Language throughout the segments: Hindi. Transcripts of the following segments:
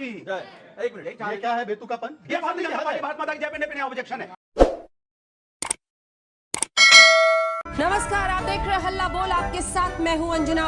की। एक मिनट, ये क्या है बेतुकापन? ये भारतीय जनता पार्टी भारत माता की जय पे ऑब्जेक्शन है। नमस्कार, आप देख रहे हैं हल्ला बोल, आपके साथ मैं हूं अंजना।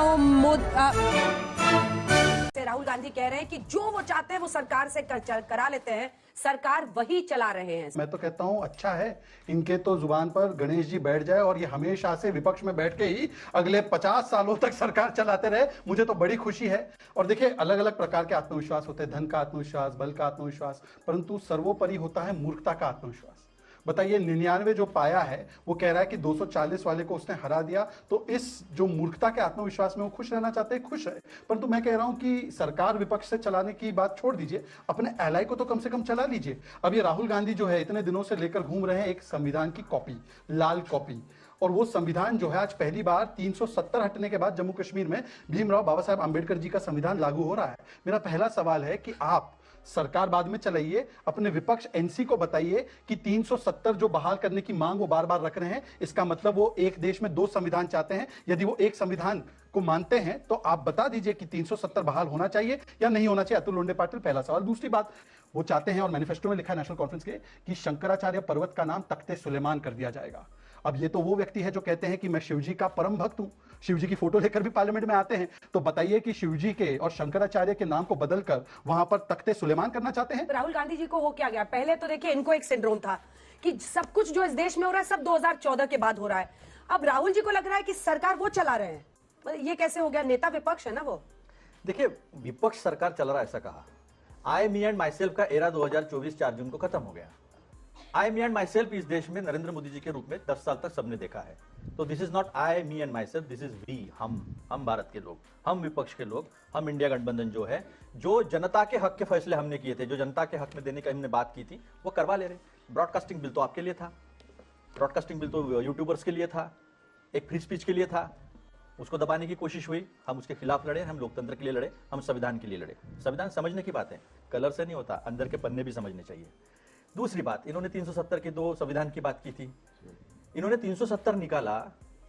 राहुल गांधी कह रहे हैं कि जो वो चाहते हैं वो सरकार से करा लेते हैं, सरकार वही चला रहे हैं। मैं तो कहता हूं अच्छा है इनके तो जुबान पर गणेश जी बैठ जाए और ये हमेशा से विपक्ष में बैठ के ही अगले 50 सालों तक सरकार चलाते रहे। मुझे तो बड़ी खुशी है। और देखिए, अलग अलग प्रकार के आत्मविश्वास होते हैं, धन का आत्मविश्वास, बल का आत्मविश्वास, परंतु सर्वोपरि होता है मूर्खता का आत्मविश्वास। बताइए, 99 जो पाया है वो कह रहा है कि 240 वाले को उसने हरा दिया, तो इस जो मूर्खता के आत्मविश्वास में वो खुश रहना चाहते हैं, खुश है। परंतु मैं कह रहा हूं कि सरकार विपक्ष से चलाने की बात छोड़ दीजिए, अपने एलआई को तो कम से कम चला लीजिए। अब ये राहुल गांधी जो है इतने दिनों से लेकर घूम रहे हैं एक संविधान की कॉपी, लाल कॉपी, और वो संविधान जो है आज पहली बार 370 हटने के बाद जम्मू कश्मीर में भीमराव बाबा साहेब आंबेडकर जी का संविधान लागू हो रहा है। मेरा पहला सवाल है कि आप सरकार बाद में चलाइए, अपने विपक्ष एनसी को बताइए कि 370 जो बहाल करने की मांग वो बार बार रख रहे हैं, इसका मतलब वो एक देश में 2 संविधान चाहते हैं। यदि वो एक संविधान को मानते हैं तो आप बता दीजिए कि 370 बहाल होना चाहिए या नहीं होना चाहिए। अतुल लोंडे पाटिल, पहला सवाल। दूसरी बात, वो चाहते हैं और मैनिफेस्टो में लिखा है नेशनल कॉन्फ्रेंस के कि शंकराचार्य पर्वत का नाम तख्ते सुलेमान कर दिया जाएगा। अब ये तो वो व्यक्ति है जो कहते हैं कि मैं शिवजी का परम भक्त हूं, शिवजी की फोटो लेकर भी पार्लियामेंट में आते हैं। तो बताइए कि शिवजी के और शंकराचार्य के नाम को बदलकर वहां पर तख्ते सुलेमान करना चाहते हैं। राहुल गांधी जी को हो क्या गया? पहले तो देखिए, इनको एक सिंड्रोम था कि सब कुछ जो इस देश में हो रहा है सब 2014 के बाद हो रहा है। अब राहुल जी को लग रहा है कि सरकार वो चला रहे हैं। ये कैसे हो गया? नेता विपक्ष है ना वो। देखिए, विपक्ष सरकार चल रहा है ऐसा कहा। आई मी एंड माई सेल्फ का एरा 2024 4 जून को खत्म हो गया। आई मी एंड माई सेल्फ इस देश में नरेंद्र मोदी जी के रूप में 10 साल तक सबने देखा है। तो this is not I me and myself, this is we, हम भारत के लोग, हम विपक्ष के लोग, हम इंडिया गठबंधन जो है, जो जनता के हक के फैसले हमने किए थे, जो जनता के हक में देने की हमने बात की थी, वो करवा ले रहे। ब्रॉडकास्टिंग बिल तो आपके लिए था, ब्रॉडकास्टिंग बिल तो यूट्यूबर्स के लिए था, एक फ्री स्पीच के लिए था, उसको दबाने की कोशिश हुई, हम उसके खिलाफ लड़े, हम लोकतंत्र के लिए लड़े, हम संविधान के लिए लड़े। संविधान समझने की बात है, कलर से नहीं होता, अंदर के पन्ने भी समझने चाहिए। दूसरी बात, इन्होंने 370 के 2 संविधान की बात की थी, इन्होंने 370 निकाला,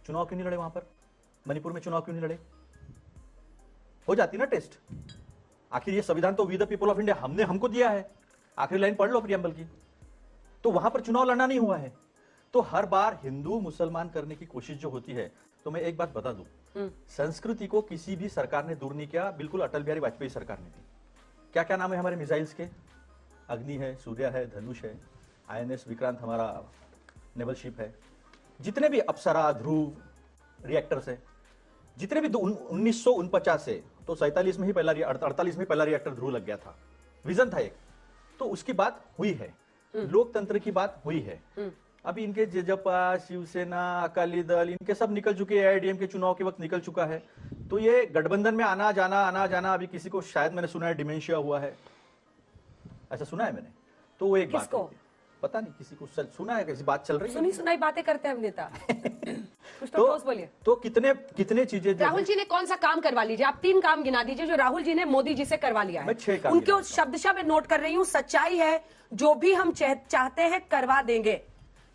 चुनाव क्यों नहीं लड़े? वहां पर मणिपुर में चुनाव क्यों नहीं लड़े? हो जाती ना टेस्ट। आखिर ये संविधान तो we the people of India हमने हमको दिया है, आखिरी लाइन पढ़ लो प्रियम्बल की। तो वहां पर चुनाव लड़ना नहीं हुआ है। तो हर बार हिंदू मुसलमान करने की कोशिश जो होती है, तो मैं एक बात बता दूं, संस्कृति को किसी भी सरकार ने दूर नहीं किया, बिल्कुल अटल बिहारी वाजपेयी सरकार ने भी। क्या क्या नाम है हमारे मिसाइल्स के? अग्नि है, सूर्य है, धनुष है, INS विक्रांत हमारा नेवल शिप है, जितने भी अप्सरा, ध्रुव रिएक्टर्स है, जितने भी 1949 से, तो 47 में ही पहला, 48 में पहला रिएक्टर ध्रुव लग गया था, विजन था एक। तो उसकी बात हुई है, लोकतंत्र की बात हुई है। अभी इनके जेजपा, शिवसेना, अकाली दल, इनके सब निकल चुके हैं, AIDM के चुनाव के वक्त निकल चुका है। तो ये गठबंधन में आना जाना, अभी किसी को शायद मैंने सुना है डिमेंशिया हुआ है, ऐसा सुना है मैंने। तो वो एक बात पता नहीं, किसी को सुना है, किसी बात चल रही है, सुनी सुनाई बातें करते हैं हम नेता। कुछ तो ठोस बोलिए। तो कितने चीजें राहुल जी ने कौन सा काम करवा लीजिए? आप 3 काम गिना दीजिए जो राहुल जी ने मोदी जी से करवा लिया है। मैं 6 काम उनके शब्द नोट कर रही हूँ। सच्चाई है, जो भी हम चाहते हैं करवा देंगे।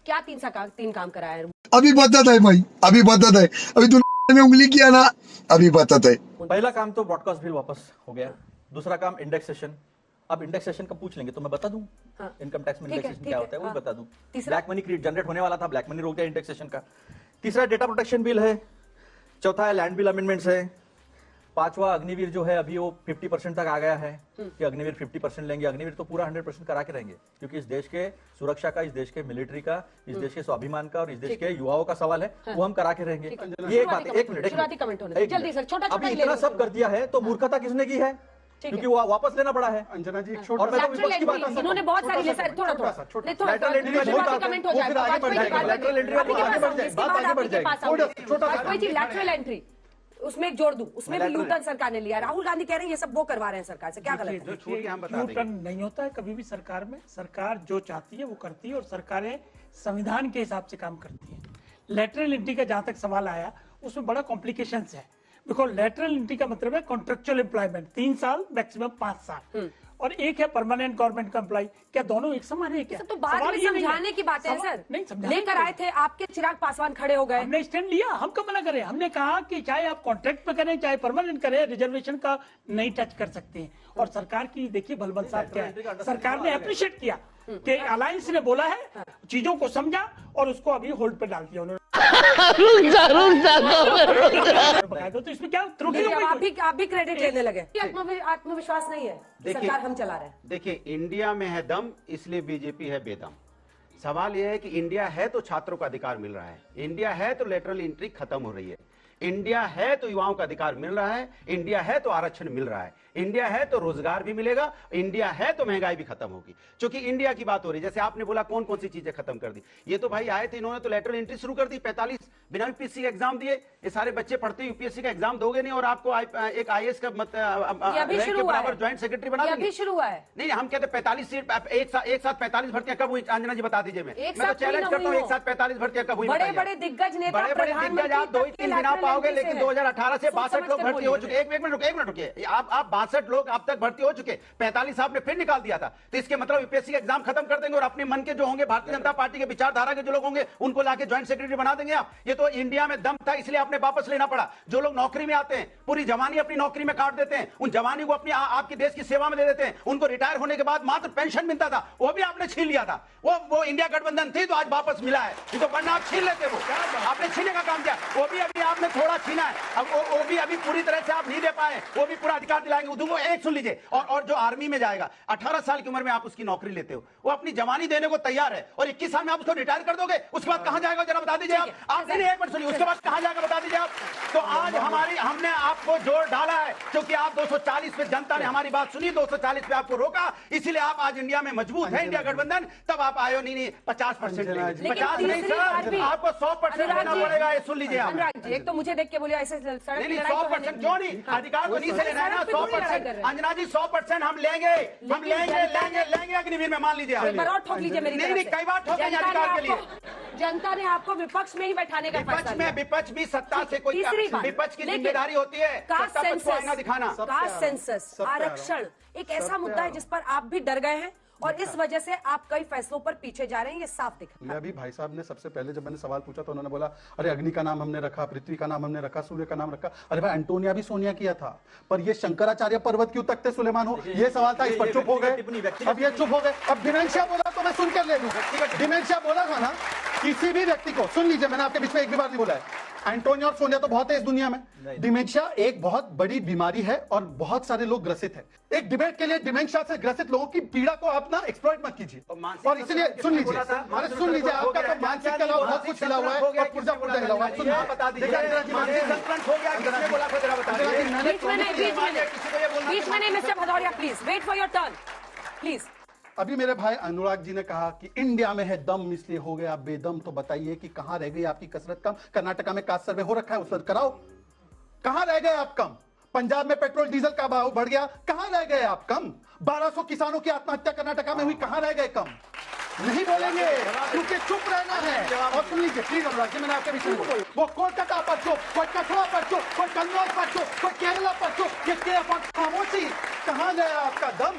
क्या 3 काम कराया है? अभी बताता है भाई, अभी बताता है, अभी तूने उंगली किया ना, अभी बताता है। पहला काम तो ब्रॉडकास्ट बिल वापस हो गया। दूसरा काम इंडेक्सेशन। अब इंडेक्सेशन का पूछ लेंगे तो मैं बता दूं, इनकम टैक्स में इंडेक्सेशन क्या होता है वो बता दूं। ब्लैक मनी जनरेट होने वाला था, ब्लैक मनी रोक दिया इंडेक्सेशन का। तीसरा डेटा प्रोटेक्शन बिल है। चौथा है लैंड बिल अमेंडमेंट्स है। पांचवा अग्निवीर जो है, अभी वो 50% तक आ गया है कि अग्निवीर 50% लेंगे। अग्निवीर तो पूरा 100% करा के रहेंगे, क्योंकि इस देश के सुरक्षा का, इस देश के मिलिट्री का, इस देश के स्वाभिमान का और इस देश के युवाओं का सवाल है, वो हम करा के रहेंगे। ये एक बात, एक मिनट, जल्दी सर, छोटा अब इतना सब कर दिया है तो मूर्खता किसने की है? क्योंकि वो वापस लेना पड़ा है। अंजना जी, एक और मैं तो विपक्ष की बात कर इन्होंने बहुत सारी लेटरल एंट्री उसमें जोड़ दूं, उसमें भी यूटर्न सरकार ने लिया। राहुल गांधी कह रहे हैं ये सब वो करवा रहे हैं सरकार से, क्या गलत है? यूटर्न नहीं होता है कभी भी सरकार में। सरकार जो चाहती है वो करती है और सरकारें संविधान के हिसाब से काम करती है। लेटरल एंट्री का जहां तक सवाल आया, उसमें बड़ा कॉम्प्लिकेशंस है। बिकॉज लेटरल एंट्री का मतलब है कॉन्ट्रेक्चुअल एम्प्लॉयमेंट, 3 साल मैक्सिमम 5 साल। और एक है परमानेंट गवर्नमेंट का एम्प्लॉय, क्या दोनों एक समान है क्या? तो बाद सवाल में ये नहीं है। समझाने की बात है सर। नहीं समझाने लेकर की आए थे आपके चिराग पासवान खड़े हो गए। हमने स्टैंड लिया, हम कब मना करें? हमने कहा कि चाहे आप कॉन्ट्रैक्ट पे करें चाहे परमानेंट करें, रिजर्वेशन का नहीं टच कर सकते हैं। और सरकार की देखिए भलबल साहब क्या है, सरकार ने अप्रिशिएट किया कि अलायंस ने बोला है, चीजों को समझा और उसको अभी होल्ड पे डाल दिया उन्होंने। तो इसमें क्या त्रुटि हो गई? आप भी क्रेडिट लेने लगे। आत्मविश्वास नहीं है, सरकार हम चला रहे हैं। देखिए, इंडिया में है दम, इसलिए बीजेपी है बेदम। सवाल यह है कि इंडिया है तो छात्रों का अधिकार मिल रहा है, इंडिया है तो लेटरल एंट्री खत्म हो रही है, इंडिया है तो युवाओं का अधिकार मिल रहा है, इंडिया है तो आरक्षण मिल रहा है, इंडिया है तो रोजगार भी मिलेगा, इंडिया है तो महंगाई भी खत्म होगी। क्योंकि इंडिया की बात हो रही है, जैसे आपने बोला कौन कौन सी चीजें खत्म कर दी, ये तो भाई आए थे इन्होंने तो लेटरल एंट्री शुरू कर दी। 45 बिना यूपीएससी का एग्जाम दिए, ये सारे बच्चे पढ़ते यूपीएससी का एग्जाम दोगे नहीं और आपको एक आईएएस का रैंक के बराबर ज्वाइंट सेक्रेटरी बना देंगे। शुरू हुआ है। नहीं, हम कहते 45 सीट एक साथ 45 भर्तियां कब हुई? अंजना जी बता दीजिए। मैं तो चैलेंज करता हूँ, एक साथ 45 भर्तियां कब हुई? बड़े बड़े दिग्गज नेता, बड़े दिग्गज आप 2-3 गिना पाओगे, लेकिन 2018 से 62 लोग भर्ती हो चुके। एक मिनट रुकिए, आप 62 लोग अब तक भर्ती हो चुके, 45 आपने फिर निकाल दिया था। तो इसके मतलब यूपीएससी का एग्जाम खत्म कर देंगे और अपने मन के जो होंगे, भारतीय जनता पार्टी के विचारधारा के जो लोग होंगे, उनको लाके ज्वाइंट सेक्रेटरी बना देंगे आप। ये तो इंडिया में दम था, इसलिए आपने वापस लेना पड़ा। जो लोग नौकरी में आते हैं, पूरी जवानी अपनी नौकरी में काट देते हैं, उन जवानी को अपनी आपके देश की सेवा में दे देते हैं, उनको रिटायर होने के बाद मात्र पेंशन मिलता था, वो भी आपने छीन लिया था। वो इंडिया गठबंधन थी तो आज वापस मिला है, तो वरना आप छीन लेते, वो आपने छीने का काम किया। वो भी अभी आपने थोड़ा छीना है, अब वो भी अभी पूरी तरह से आप नहीं दे पाए, वो भी पूरा अधिकार दिलाएंगे। वो एक सुन लीजिए, और जो आर्मी में जाएगा 18 साल की उम्र में आप उसकी नौकरी लेते हो, वो अपनी जवानी देने को तैयार है, और 21 साल में आप उसको रिटायर कर दोगे, उसके बाद कहां जाएगा जरा बता दीजिए आप नहीं, एक मिनट सुनिए, उसके बाद कहां जाएगा बता दीजिए आप। तो आज हमने आपको जोर डाला है, क्योंकि आप 240 पे जनता ने हमारी बात सुनी, 240 पे आपको रोका, इसीलिए आप आज इंडिया में मजबूत है, इंडिया गठबंधन। तब आप आयो नहीं 50% 50 नहीं सर, आपको 100% देना पड़ेगा। ये सुन लीजिए आप, एक तो मुझे देख के बोलिए ऐसे 100% क्यों नहीं, अधिकार को नहीं से लेना है ना 100%। अंजना जी 100% हम लेंगे अग्निवीर में, मान लीजिए एक बार और ठोक लीजिए मेरी तरफ नहीं, से। कई बार ठोके अधिकार के लिए। जनता ने आपको विपक्ष में ही बैठाने का फैसला लिया। विपक्ष भी सत्ता से कोई, तीसरी बात, विपक्ष की लेकिन जिम्मेदारी होती है कास्ट सत्ता पक्ष को आईना दिखाना। कास्ट सेंसस, आरक्षण एक ऐसा मुद्दा है जिस पर आप भी डर गए हैं और इस वजह से आप कई फैसलों पर पीछे जा रहे हैं, ये साफ दिख रहा है। मैं भी भाई साहब ने सबसे पहले जब मैंने सवाल पूछा तो उन्होंने बोला अरे अग्नि का नाम हमने रखा, पृथ्वी का नाम हमने रखा, सूर्य का नाम रखा। अरे भाई एंटोनिया भी सोनिया किया था, पर ये शंकराचार्य पर्वत क्यों तकते सुलेमान हो, ये सवाल था, इस पर चुप हो गए। अब ये चुप हो गए। अब डिमेंशिया बोला तो मैं सुन कर ले लूं, डिमेंशिया बोला था ना, किसी भी व्यक्ति को सुन लीजिए, मैंने आपके बीच में एक भी बार नहीं बोला है। एंटोनिया और सोनिया तो बहुत है इस दुनिया में, डिमेंशिया एक बहुत बड़ी बीमारी है और बहुत सारे लोग ग्रसित हैं। एक डिबेट के लिए डिमेंशिया से ग्रसित लोगों की पीड़ा को आप ना एक्सप्लॉइट मत कीजिए, और इसलिए सुन लीजिए, अरे सुन लीजिए, आपका तो मानसिक तनाव बहुत कुछ हिला हुआ है और पुर्जा हिला हुआ है। सुनिए, बता दीजिए बीच में नहीं mister Bhadauria, please wait for your turn please. अभी मेरे भाई अनुराग जी ने कहा कि इंडिया में है दम इसलिए हो गया बेदम, तो बताइए कि कहां रह गई आपकी कसरत कम? कर्नाटका में कास्ट सर्वे हो रखा है, उस पर कराओ। कहां रह गए आप कम? पंजाब में पेट्रोल डीजल का भाव बढ़ गया, कहां रह गए आप कम? 1200 किसानों की आत्महत्या कर्नाटका में हुई, कहां रह गए कम? नहीं बोलेंगे क्योंकि चुप रहना है। और सुन लीजिए प्लीज अनुराग जी, मैंने आपके विषय में वो कोलकाता पर चुप, कोई कठुआ पर चुप, कोई कन्नौज पर चुप, कोई केरला पर चुप, ये खामोशी, कहां गया आपका दम?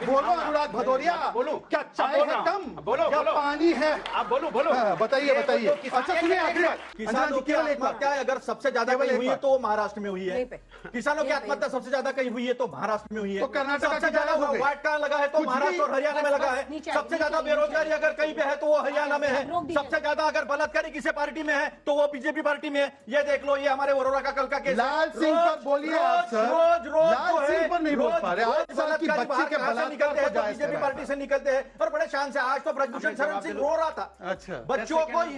बोलो अनुराग भदौरिया, बोलो, क्या चाय है कम? बोलो, क्या पानी है? आप बोलो। बताइए। अच्छा सुनिए, आखिरी बात, किसानों की आत्महत्या अगर सबसे ज्यादा कहीं हुई है तो महाराष्ट्र में हुई है। किसानों की आत्महत्या सबसे ज्यादा कहीं हुई है तो महाराष्ट्र में हुई है। तो कर्नाटक सबसे ज्यादा व्हाइट कार्ड लगा है तो महाराष्ट्र और हरियाणा में लगा है। सबसे ज्यादा बेरोजगारी अगर कहीं पे है तो वो हरियाणा में है। सबसे ज्यादा अगर बलात्कारी किसी पार्टी में है तो वो बीजेपी पार्टी में है। ये देख लो, ये हमारे वरोरा का कल का केस। लाल सिंह पर बोलिए आप सर। रोज लाल सिंह पर नहीं बोल पा रहे। आज साल की बच्ची के बलात्कार निकलते हैं तो बीजेपी पार्टी से निकलते हैं और बड़े शान से। आज तो ब्रजभूषण शरण सिंह रो रहा था, अच्छा,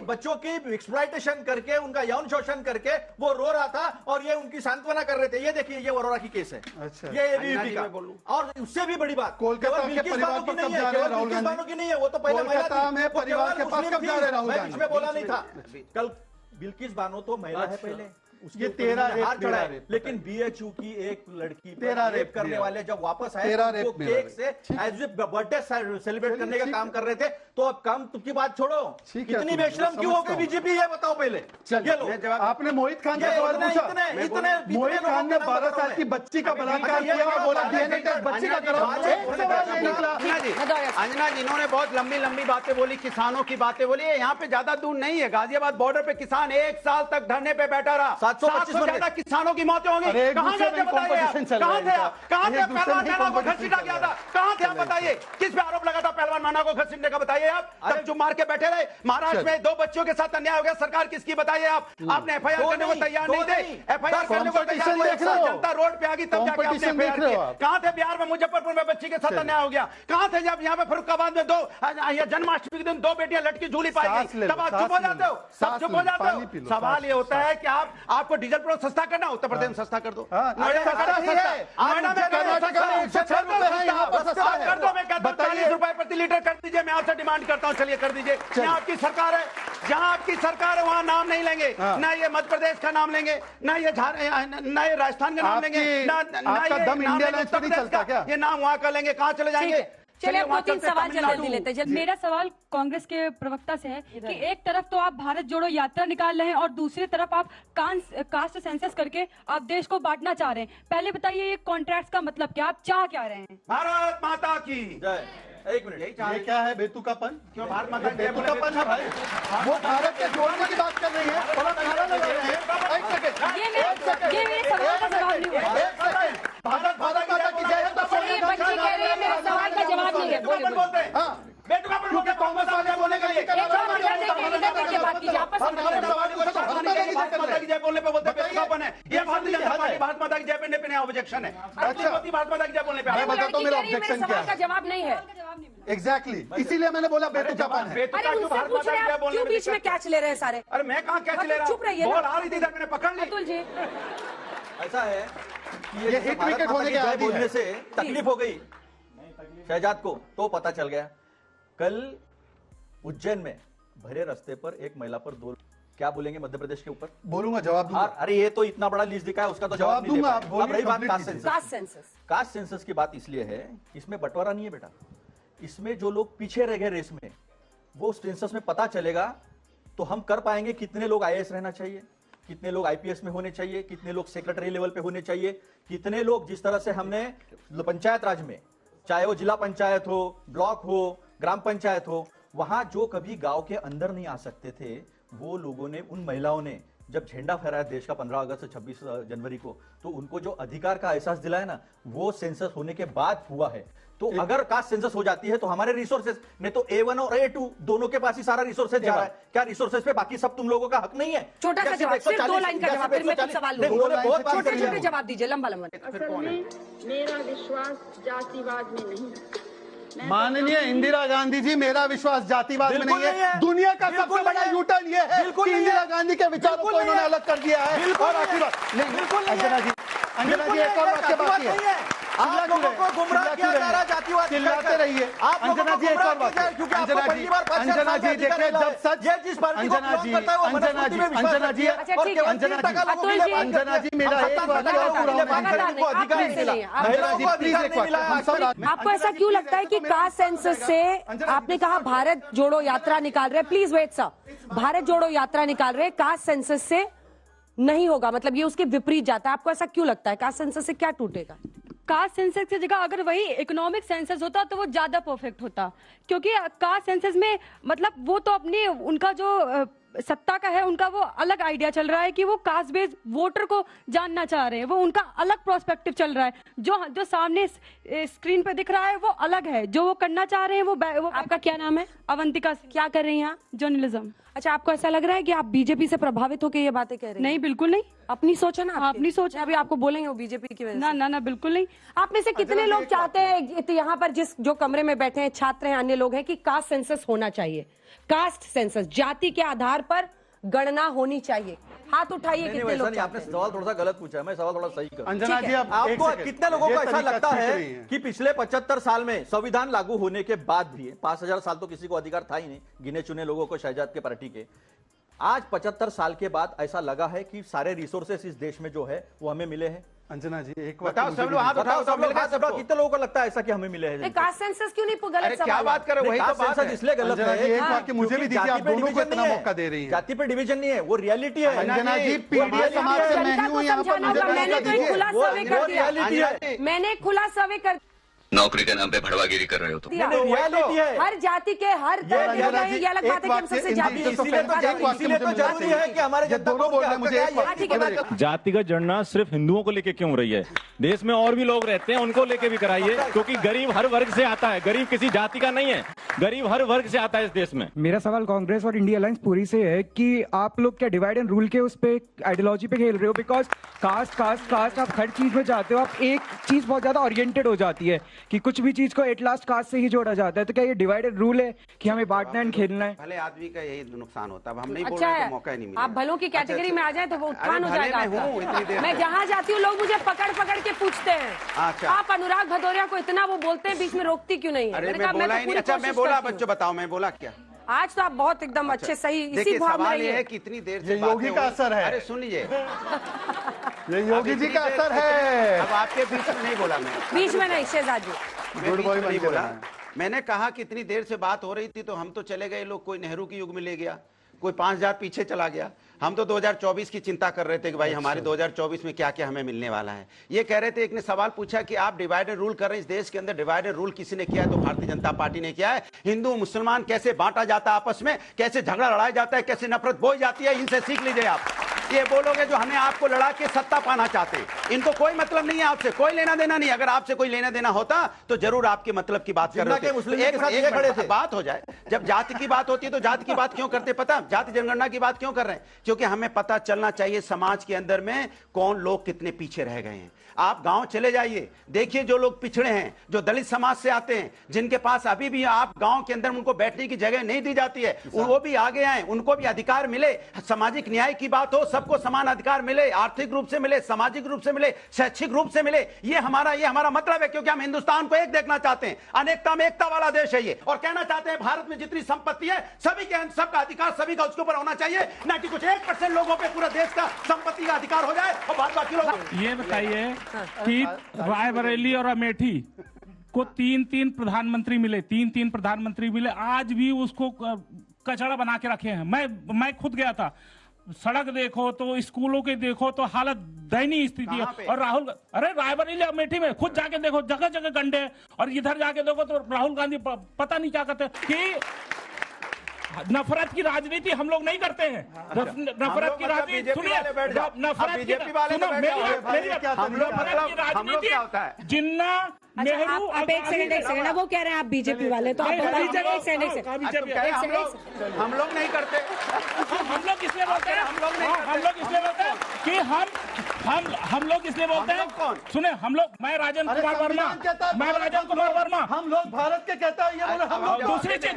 बच्चों की एक्सप्लॉइटेशन करके, उनका यौन शोषण करके वो रो रहा था और ये उनकी सांत्वना कर रहे थे। ये देखिए, ये वरोरा की केस है। अच्छा, ये एबीवीपी का। और उससे भी बड़ी बात, कोलकाता केवल के बिल्किस परिवार बानो की पर नहीं कब्जा है, है केवल राहुल बिल्किस गांधी। बानो की नहीं है, वो तो पहले महिला थी। कोलकाता में वो परिवार केवल के पास मुस्लिम कब्जा थी। है राहुल मैं गांधी। बीच में बोला नहीं था। कल बिल्किस बानो तो महिला है पहले, उसके ये ऊपर 13 उन्होंने रेप, हाथ 13 चढ़ाए। रेप, लेकिन बीएचयू की एक लड़की पर 13 रेप रेप करने मेरा वाले जब वापस आए 13 तो रेप मेरा केक रेप। से ठीक है। एज ए बर्थडे सेलिब्रेट करने का ठीक काम है। कर रहे थे। तो अब काम की बात छोड़ो, ठीक है, इतनी तुम बेशरम क्यों हो समझता गई हूं। बीजेपी, ये बताओ पहले। चलिए, ये लो आपने मोहित खान का ये सवाल इतने- पूछा। इतने- इतने- मोहित इतने खान ने लोगों को 12 नाम साल बताओ की मैं। बच्ची का अभी बलात्कार ये किया और बोला बात डीएनए टेस्ट बच्ची का कराओ। एक सवाल नहीं निकला। अंजना जी, भदौरिया साहब। अंजना जी, इन्होंने बहुत लंबी लंबी बातें बोली, किसानों की बातें बोली। यहाँ पे ज्यादा दूर नहीं है, गाजियाबाद बॉर्डर पे किसान 1 साल तक धरने पे बैठा रहा। 725 700 ज्यादा किसानों की मौतें होंगी। अरे एक कहाँ दूसरे गए थे में बताइए आप? competition चल रहा कहाँ है थे इनका। आप? कहाँ थे? एक दूसरे पहलवान में मैना को competition घसीटा चल गया रहा था। है। कहाँ थे आप चलें, बताइए? किस पे आरोप लगा था पहलवान मैना को घसीटने का? बताइए आप। तब जो मार के बैठे रहे महाराष्ट्र में 2 बच्चियों के साथ अन्याय हो गया, सरकार किसकी बताइए आप? आपने एफआईआर दो करने को नहीं, तैयार दो नहीं थे। नहीं। एफआईआर करने को तैयार competition नहीं देख थे। रहे हो। जनता रोड पे आ गई तब जाके आपने competition एफआईआर देख रहे हो किया। आप। कहाँ थे बिहार में मुजफ्फरपुर में बच्ची के साथ अन्याय हो गया? कहाँ थे जब यहाँ पे फरुखाबाद में 2 जन्माष्टमी के दिन 2 बेटियां लटकी झूली पाई सांस गई? ले लो, तब आप सांस चुप हो ले लो, जाते हो, सब सांस चुप ले हो लो, जाते पानी पी हो। लो, सवाल सांस, ये होता है कि आपको डीजल पेट्रोल सस्ता करना, उत्तर प्रदेश में सस्ता कर दो। हाँ, नोएडा में सस्ता करो ही सस्ता। है। नोएडा में करो कर्नाटक सस्ता। में 106 रुपए है, यहाँ पर सस्ता है। कर दो, मैं कहता हूँ बताइए। 40 रुपए प्रति लीटर कर दीजिए। मैं आपसे डिमांड करता हूँ, चलिए कर दीजिए। यहाँ आपकी सरकार है, जहाँ आपकी सरकार है वहाँ नाम नहीं लेंगे। हाँ। ना ये मध्य प्रदेश का नाम लेंगे, ना ये ना ये राजस्थान का नाम आपकी- लेंगे, आपका ये दम नाम इंडिया लेंगे लाइन्स पे उत्तर नहीं प्रदेश चलता का। क्या? ये नाम वहाँ का लेंगे, कहाँ चले जाएंगे? चलिए अब वहाँ 2-3 चलते सवाल तमिलनाडु। जल्दी लेते हैं। मेरा सवाल कांग्रेस के प्रवक्ता से है कि एक तरफ तो आप भारत जोड़ो यात्रा निकाल रहे हैं और दूसरी तरफ आप कास्ट सेंसस करके आप देश को बांटना चाह रहे हैं। पहले बताइए ये कॉन्ट्रैक्ट का मतलब क्या, आप चाह क्या रहे हैं? भारत माता की जय। एक मिनट, यही चाह ये रहे क्या है बेतुकापन? क्यों भारत माता की बेतुकापन है भाई। वो भारत के जोड़ने की बात कर रही है, थोड़ा नारा लगा रहे हैं। एक सेकंड, ये मेरे सवाल का जवाब नहीं हुआ। एक सेकंड। भारत माता की जय हिंद। ये बच्ची कह रही है मेरे सवाल का जवाब नहीं है। बोलिए, बोलिए। बोलते हैं हाँ। बेटुकापन बोलते हैं, कांग्रेस वाले बोलने के लिए। एक और इधर देखिए, बात कीजिए, आपस में हमारे सवाल को तो भारत माता की जय भारत कर माता रहे की हैं। जय बोलने पे बोलते हैं बताइए। बेटुकापन है। ये भारतीय जनता हद पार्टी है। भारत माता की जय पे नया ऑब्जेक्शन है। अच्छा। भारत माता की जय बोलने पे मैं आप- बताता हूँ लड़की मेरा कह रही है, मेरे ऑब्जेक्शन क्या सवाल का है। जवाब नहीं है। एग्जैक्टली, इसीलिए मैंने बोला बेतुकापन है। बेतुका अरे क्यों उनसे भारत पूछ माता रहे की हैं जय आप, बोलने क्यों में बीच में दिक्कत? कैच ले रहे हैं सारे? अरे मैं कहाँ कैच मतलब ले रहा चुप रहिए हूँ? ना। बॉल आ रही थी इधर, मैंने पकड़ ली। अतुल जी, ऐसा है कि ये जैसे हिट भारत विकेट माता होने की के जय आदी है। बोलने से तकलीफ हो गई शहजाद को, तो पता चल गया। कल उज्जैन में भरे रास्ते पर एक महिला पर 2 क्या बोलेंगे मध्य प्रदेश के ऊपर? बोलूंगा, जवाब दूंगा। अरे ये तो इतना बड़ा लिस्ट दिखा है, उसका तो जवाब जवाब नहीं दे दूंगा, पाए। आप बोलिए, अब रही बात complete कास्ट कीजिए। Census. Caste census. Caste census की बात इसलिए है, इसमें बंटवारा नहीं है बेटा। इसमें जो लोग पीछे रह गए रेस में, वो सेंसस में पता चलेगा, तो हम कर पाएंगे कितने लोग आईएएस रहना चाहिए, कितने लोग आईपीएस में होने चाहिए, कितने लोग सेक्रेटरी लेवल पे होने चाहिए, कितने लोग जिस तरह से हमने पंचायत राज में, चाहे वो जिला पंचायत हो, ब्लॉक हो, ग्राम पंचायत हो, वहां जो कभी गांव के अंदर नहीं आ सकते थे, वो लोगों ने, उन महिलाओं ने जब झंडा फहराया देश का 15 अगस्त से 26 जनवरी को, तो उनको जो अधिकार का एहसास दिलाया ना, वो सेंसस होने के बाद हुआ है। तो अगर कास्ट सेंसस हो जाती है तो हमारे रिसोर्सेज नहीं, तो A1 और A2 दोनों के पास ही सारा रिसोर्सेज जा रहा है। क्या रिसोर्सेज पे बाकी सब तुम लोगों का हक नहीं है? छोटा सा जैसे जवाब, सिर्फ 140 2 लाइन का जवाब, फिर मैं कुछ सवाल नहीं, लूंगी। उन्होंने बहुत बात छोटे करी है। छोटे जवाब दीजिए, लंबा लंबा। असल में मेरा विश्वास जातिवाद में नहीं है। मैं माननीय इंदिरा गांधी जी, मेरा विश्वास जातिवाद में बिल्कुल नहीं नहीं है। है। दुनिया का बिल्कुल सबसे बड़ा नहीं है। यूटर्न ये है बिल्कुल कि नहीं इंदिरा है। गांधी के विचारों बिल्कुल को नहीं इन्होंने है। अलग कर दिया है। बिल्कुल और नहीं आखिरी है। बात, नहीं, बिल्कुल नहीं अंजना है। जी, अंजना जी, एक और वाक्य बाकी है। आप लोगों को गुमराह किया जा रहा है जातिवाद चिल्लाते रहिए। आप लोगों अंजना को जी, एक गुमराह और किया जा रहा है, बात, क्योंकि आपको अंजना पहली जी, बार 5-6 अंजना साल जी, में अधिकार देखिए, मिला जब है। सच, ये जिस पार्टी को अंजना belong जी, करता है, वो अंजना मनुस्मृति जी, में विश्वास अंजना रखती जी, है। अच्छा, और ठीक है। केवल अंजना 3% जी, लोगों के लिए अतुल जी, बात करते हैं। अंजना जी, मेरा हम एक 70% वाक्य और लोगों के पूरा लिए होना बात करने को चाहिए। अधिकार आप नहीं मिला। नहीं है, आप महिलाओं अंजना जी, को प्लीज अधिकार एक नहीं वाक्य, मिला हम सब है। आदमी- आपको ऐसा क्यों लगता है कि कास्ट सेंसस से, आपने कहा भारत जोड़ो यात्रा निकाल रहे, प्लीज वेट सर, भारत जोड़ो यात्रा निकाल रहे, कास्ट सेंसस से नहीं होगा, मतलब ये उसके विपरीत जाता है। आपको ऐसा क्यों लगता है? कास्ट सेंसस से क्या टूटेगा? कास्ट सेंसस की जगह अगर वही इकोनॉमिक सेंसस होता तो वो ज्यादा परफेक्ट होता, क्योंकि कास्ट सेंसस में मतलब वो तो अपनी, उनका जो सत्ता का है, उनका वो अलग आइडिया चल रहा है कि वो कास्ट बेस्ड वोटर को जानना चाह रहे हैं, वो उनका अलग प्रोस्पेक्टिव चल रहा है। जो सामने स्क्रीन पे दिख रहा है वो अलग है, जो वो करना चाह रहे हैं वो आपका क्या नाम है? अवंतिका सिंह, क्या कर रही हैं आप? जर्नलिज्म। अच्छा, आपको ऐसा लग रहा है कि आप बीजेपी से प्रभावित होकर ये बातें कह रही हैं? नहीं, बिल्कुल नहीं। अपनी सोच है ना आपकी? अपनी सोच है। अभी आपको बोलेंगे वो बीजेपी की वजह ना से। ना ना, बिल्कुल नहीं। आप में से कितने लोग चाहते हैं, तो यहाँ पर जो कमरे में बैठे हैं, छात्र हैं, अन्य लोग हैं, कि कास्ट सेंसस होना चाहिए? कास्ट सेंसस, जाति के आधार पर गणना होनी चाहिए। हाथ उठाइए नहीं, कितने वैसा लोग नहीं, आपने चाहते हैं? सवाल थोड़ा सा गलत पूछा है, मैं सवाल थोड़ा सही कर। अंजना ठीक जी, है। अब एक आपको सेकंड, कितने लोगों ये को ऐसा तरीका लगता ठीक है नहीं है। कि पिछले 75 साल में संविधान लागू होने के बाद भी, 5000 साल तो किसी को अधिकार था ही नहीं, गिने चुने लोगों को, शहजाद के पार्टी के, आज 75 साल के बाद ऐसा लगा है कि सारे रिसोर्सेस इस देश में जो है वो हमें मिले हैं। अंजना जी एक बताओ मुझे सब भी लोग हाथ दीजिए। उठाओ, सब मिल गए सबको। कितने लोगों को लगता है ऐसा कि हमें मिले हैं? कास्ट सेंसस क्यों नहीं गलत अरे क्या सवाल बात कर रहे हो, वही तो बात है। इसलिए गलत अंजना जी, है एक वाक्य मुझे भी दीजिए, आप दोनों को इतना मौका दे रही हैं। जाति पे डिवीजन नहीं है, वो रियलिटी है। अंजना जी पीडीए समाज से मैं ही हूँ यहाँ पर, समझाना मुझे होगा, भी मैंने मौका तो एक दीजिए। खुला सर्वे कर दिया। रियलिटी है। मैंने एक खुला सर्वे कर नौकरी के नाम पे भड़वागिरी कर रहे हो तुम। दिया। रियलिटी है। हर जाति के हर तरह के अंजना लोग जी, ये अलग बात है कि हम सबसे एक जाति वाक्य इसीलिए तो जरूरी है कि हमारे ये दोनों बोल रहे हैं, मुझे एक वाक्य जातिगत जनगणना सिर्फ हिंदुओं को लेके क्यों हो रही है? देश में और भी लोग रहते हैं, उनको लेके भी कराइए, क्योंकि गरीब हर वर्ग से आता है। गरीब किसी जाति का नहीं है, गरीब हर वर्ग से आता है इस देश में। मेरा सवाल कांग्रेस और इंडिया अलायंस पूरी से है कि आप लोग क्या डिवाइड एंड रूल के उस पे आइडियोलॉजी पे खेल रहे हो? बिकॉज कास्ट कास्ट कास्ट आप हर चीज में जाते हो, आप एक चीज बहुत ज्यादा ओरिएंटेड हो जाती है कि कुछ भी चीज को एट लास्ट कास्ट से ही जोड़ा जाता है। तो क्या ये डिवाइडेड रूल है कि हमें बांटना एंड खेलना है? भले आदमी का यही नुकसान होता है, अब हम नहीं बोल अच्छा रहे है, तो मौका ही नहीं मिला। आप भलों की कैटेगरी में आ जाए तो वो उत्थान हो भले जाएगा में हूँ आपका। इतनी देर मैं से। जहाँ जाती हूँ लोग मुझे पकड़ पकड़ के पूछते हैं, अच्छा। आप अनुराग भदौरिया को इतना वो बोलते हैं, बीच में रोकती क्यों नहीं है? अरे मैंने मैं कहा, बोला तो ही नहीं। पूरी अच्छा मैं कोशिश बोला, करती हूँ। बच्चों बताओ मैं बोला क्या? आज तो आप बहुत एकदम अच्छे सही इसी देखिए भाव में सवाल रहिए। ये है कि इतनी देर से ये योगी बातें का हुई। असर है। अरे सुन लीजिए, ये योगी जी का इतनी देर- असर है। अब आपके बीच में नहीं बोला मैं, बीच में नहीं शहजाद जी। मैं गुड बीच बॉय में नहीं बन के बोला। रहना है। मैंने कहा कि इतनी देर से बात हो रही थी तो हम तो चले गए लोग, कोई नेहरू के युग में ले गया, कोई 5000 पीछे चला गया। हम तो 2024 की चिंता कर रहे थे कि भाई हमारे 2024 में क्या क्या हमें मिलने वाला है। ये कह रहे थे, एक ने सवाल पूछा कि आप डिवाइड एंड रूल कर रहे हैं, इस देश के अंदर डिवाइड एंड रूल किसी ने किया है? तो भारतीय जनता पार्टी ने किया है। हिंदू मुसलमान कैसे बांटा जाता है आपस में, कैसे झगड़ा लड़ाया जाता है, कैसे नफरत बोई जाती है, इनसे सीख लीजिए आप। ये बोलोगे जो हमें आपको लड़ा के सत्ता पाना चाहते हैं, इनको कोई मतलब नहीं है आपसे, कोई लेना देना नहीं। अगर आपसे कोई लेना देना होता तो जरूर आपके मतलब की बात कर रहे थे। मुस्लिम के साथ ये खड़े थे। बात हो जाए, जब जाति की बात होती है तो जाति की बात क्यों करते पता? जाति जनगणना की बात क्यों कर रहे हैं? क्योंकि हमें पता चलना चाहिए समाज के अंदर में कौन लोग कितने पीछे रह गए हैं। आप गांव चले जाइए, देखिए जो लोग पिछड़े हैं, जो दलित समाज से आते हैं, जिनके पास अभी भी आप गांव के अंदर उनको बैठने की जगह नहीं दी जाती है, वो भी आगे आए, उनको भी अधिकार मिले। सामाजिक न्याय की बात हो, सबको समान अधिकार मिले, आर्थिक रूप से मिले, सामाजिक रूप से मिले, शैक्षिक रूप से मिले। ये हमारा मतलब है, क्योंकि हम हिंदुस्तान को एक देखना चाहते हैं। अनेकता में एकता वाला देश है ये, और कहना चाहते हैं भारत में जितनी संपत्ति है सभी के, सबका अधिकार सभी का उसके ऊपर होना चाहिए, ना कि कुछ 1% लोगों पे पूरा देश का संपत्ति का अधिकार हो जाए और बाद बाकी लोग। ये बताइए कि रायबरेली और अमेठी को 3-3 प्रधानमंत्री मिले, 3-3 प्रधानमंत्री मिले, आज भी उसको कचरा बना के रखे हैं। मैं खुद गया था, सड़क देखो तो, स्कूलों के देखो तो हालत दयनीय स्थिति है। और राहुल, अरे रायबरेली अमेठी में खुद जाके देखो, जगह जगह गड्ढे हैं। और इधर जाके देखो तो राहुल गांधी पता नहीं क्या करते कि नफरत की राजनीति हम लोग नहीं करते हैं। नफरत की राजनीति सुनिए, नफरत की राजनीति जिन्ना अच्छा, नेहरू आप एक सेकंड, वो कह रहे हैं आप बीजेपी वाले, तो आप बताइए एक सेकंड। हम लोग नहीं करते। हम लोग इसलिए बोलते हैं, हम लोग इसलिए बोलते हैं कि हम लोग इसलिए बोलते हैं, सुने हम लोग, मैं राजन कुमार वर्मा, हम लोग भारत के कहता है, ये बोले हम लोग। दूसरी चीज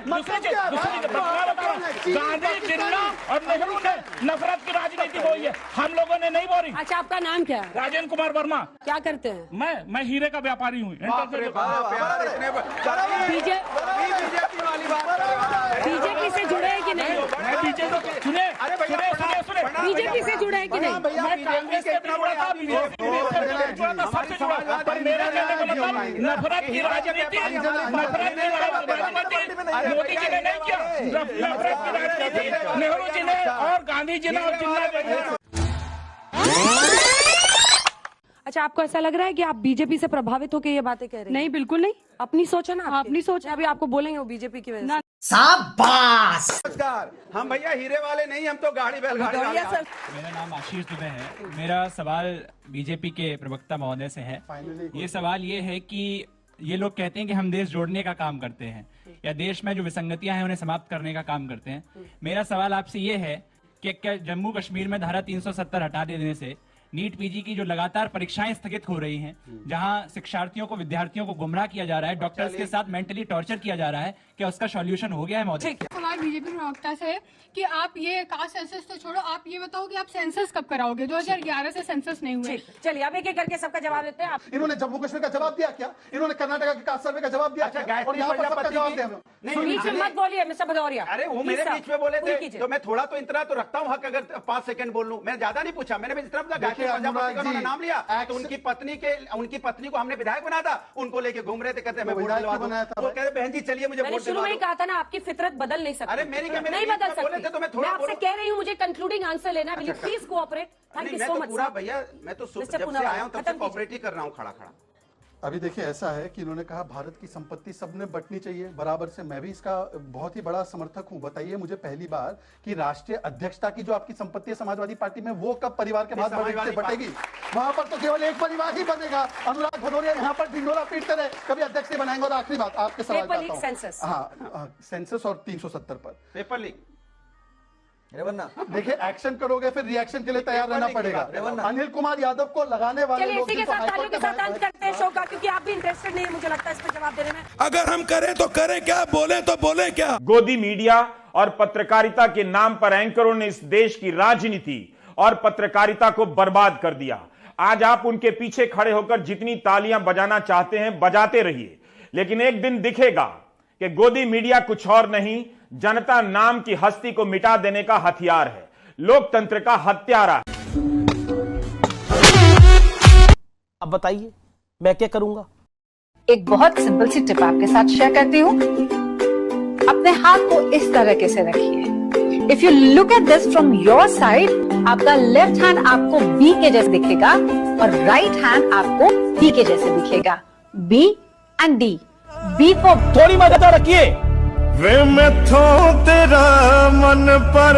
गांधी, जिन्ना और नेहरू ने नफरत की राजनीति बोई है, हम लोगों ने नहीं बोली। अच्छा, आपका नाम क्या है? राजन कुमार वर्मा। क्या करते हैं? मैं हीरे का व्यापारी हूँ। बीजेपी वाली बात, बीजेपी से जुड़े हैं कि नहीं? मैं बीजेपी, सुने बीजेपी से जुड़े हैं कि नहीं? मैं कांग्रेस से भी जुड़ा था, बीजेपी से जुड़ा था, सबसे जुड़ा था। पर मेरा कहने का मतलब नफरत की राजनीति मोदी जी ने नहीं किया। नफरत की राजनीति नेहरू जी ने और गांधी जी ने और जिन्ना जी ने। अच्छा, आपको ऐसा लग रहा है कि आप बीजेपी से प्रभावित होकर ये बातें कह रहे हैं? नहीं, बिल्कुल नहीं। अपनी सोच है ना, आपकी? अपनी सोच। अभी आपको बोलेंगे वो बीजेपी की वजह से। नमस्कार। हम भैया हीरे वाले नहीं, हम तो गाड़ी बैलगाड़ी वाले हैं। मेरा नाम आशीष दुबे है। मेरा सवाल बीजेपी के प्रवक्ता महोदय से है। ये सवाल ये है कि ये लोग कहते हैं कि हम देश जोड़ने का काम करते हैं या देश में जो विसंगतियां हैं उन्हें समाप्त करने का काम करते हैं। मेरा सवाल आपसे ये है कि क्या जम्मू कश्मीर में धारा 370 हटा देने से नीट पीजी की जो लगातार परीक्षाएं स्थगित हो रही हैं, जहां शिक्षार्थियों को, विद्यार्थियों को गुमराह किया जा रहा है, डॉक्टर्स के साथ मेंटली टॉर्चर किया जा रहा है, क्या उसका सॉल्यूशन हो गया है महोदय? सवाल बीजेपी प्रवक्ता से है कि आप ये कास्ट सेंसस तो छोड़ो, आप ये बताओ कि आप सेंसस कब कराओगे? 2011 से सेंसस नहीं हुए। चलिए अब एक एक करके सबका जवाब देते हैं। आप इन्होंने जम्मू कश्मीर का जवाब दिया क्या? इन्होंने कर्नाटका के कास्ट सर्वे का जवाब दिया अच्छा, क्या? और गायत्री यहाँ पर सबका प्रजापति जवाब जी- दिया नहीं, बीच में मत बोलिए मिस्टर भदौरिया। अरे वो मेरे बीच में बोले थे तो मैं थोड़ा तो इंतरा तो रखता हूँ हक, अगर 5 सेकंड बोल लूं। मैं ज्यादा नहीं पूछा, मैंने इस तरफ गायत्री प्रजापति का उन्होंने नाम लिया तो उनकी पत्नी को हमने विधायक बना था, उनको लेके घूम रहे थे, कहते हैं मैं वोट दिलवा दूं। वो कह रहे बहन जी चलिए मुझे मैंने वोट शुरू दिलवा में ही दो। कहा था ना, आपकी फितरत बदल नहीं सकती। अरे मेरी क्या, मेरे नहीं बीच बदल में बोले सकती। थे तो मैं थोड़ा आपसे बोलूं। कह रही हूँ मुझे कंक्लूडिंग आंसर लेना। Will you please cooperate? Thank नहीं, यू मैं सो तो मच पूरा भैया, मैं तो जब से आया हूँ तब से कोऑपरेट ही कर रहा हूँ खड़ा खड़ा। अभी देखिए ऐसा है कि इन्होंने कहा भारत की संपत्ति सबने बंटनी चाहिए बराबर से। मैं भी इसका बहुत ही बड़ा समर्थक हूं। बताइए मुझे पहली बार कि राष्ट्रीय अध्यक्षता की जो आपकी संपत्ति है समाजवादी पार्टी में, वो कब परिवार के बाद बटेगी? वहां पर तो केवल एक परिवार ही बनेगा। अनुराग भदौरिया यहाँ पर ढिंडोरा पीटते रहे, कभी अध्यक्ष नहीं बनाएंगे। और आखिरी बात आपके सवाल पेपर पे लीक आता हूं। सेंसस। हाँ, सेंसस और 370 पर पेपर लीक देखिए, एक्शन करोगे फिर रिएक्शन के लिए तैयार रहना पड़ेगा। अनिल कुमार यादव को लगाने वाले चलिए लोग इसी के जिनको साथ तालियों हाईकोर्ट के में साथ अंत करते हैं शो का, क्योंकि आप भी इंटरेस्टेड नहीं है मुझे लगता है इस पर जवाब देने में। अगर हम करें तो करें क्या, बोले तो बोले क्या। गोदी मीडिया और पत्रकारिता के नाम पर एंकरों ने इस देश की राजनीति और पत्रकारिता को बर्बाद कर दिया। आज आप उनके पीछे खड़े होकर जितनी तालियां बजाना चाहते हैं बजाते रहिए, लेकिन एक दिन दिखेगा कि गोदी मीडिया कुछ और नहीं, जनता नाम की हस्ती को मिटा देने का हथियार है, लोकतंत्र का हत्यारा। अब बताइए मैं क्या करूंगा? एक बहुत सिंपल सी टिप आपके साथ शेयर करती हूँ। अपने हाथ को इस तरीके से रखिए। If you look at this from your side, आपका लेफ्ट हैंड आपको बी के जैसे दिखेगा और राइट हैंड आपको डी के जैसे दिखेगा। B and D. B for थोड़ी मदद रखिए। वे मैं तो तेरा मन पर